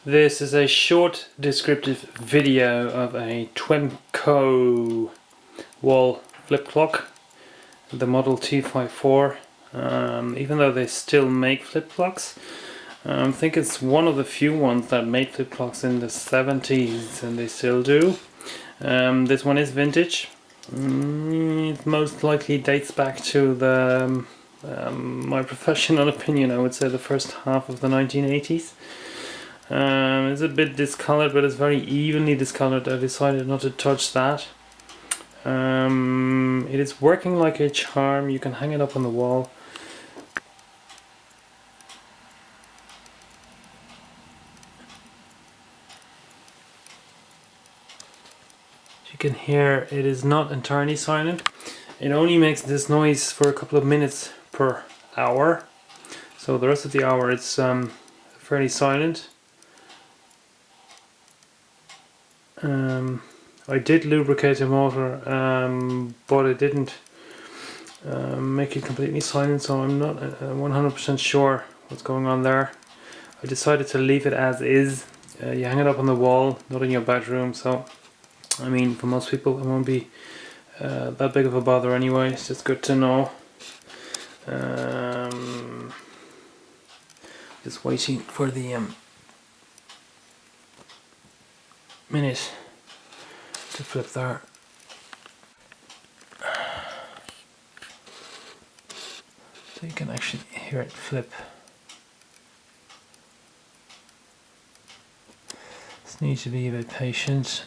This is a short descriptive video of a Twemco wall flip clock, the model T54. Even though they still make flip clocks, I think it's one of the few ones that made flip clocks in the 70s, and they still do. This one is vintage. It most likely dates back to the my professional opinion, I would say the first half of the 1980s. It's a bit discolored, but it's very evenly discolored. I decided not to touch that. It is working like a charm. You can hang it up on the wall. As you can hear, it is not entirely silent. It only makes this noise for a couple of minutes per hour. So the rest of the hour it's fairly silent. I did lubricate the motor, but it didn't make it completely silent, so I'm not 100% sure what's going on there. I decided to leave it as is. You hang it up on the wall, not in your bedroom, so I mean, for most people it won't be that big of a bother anyway. It's just good to know. Just waiting for the minute to flip there. So you can actually hear it flip. Just need to be a bit patient.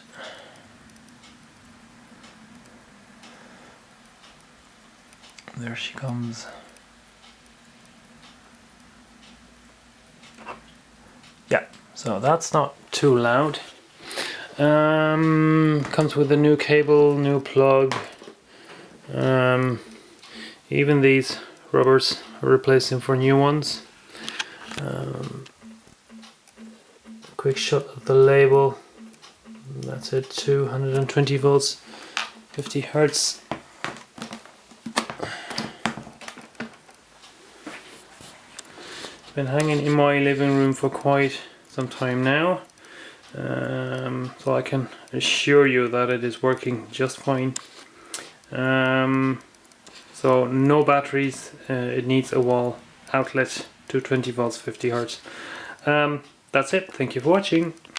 There she comes. Yeah, so that's not too loud. Comes with a new cable, new plug. Even these rubbers are replacing for new ones. Quick shot of the label. That's it, 220 volts, 50 hertz. It's been hanging in my living room for quite some time now. So I can assure you that it is working just fine. So no batteries, it needs a wall outlet, 220 volts, 50 hertz. That's it, thank you for watching.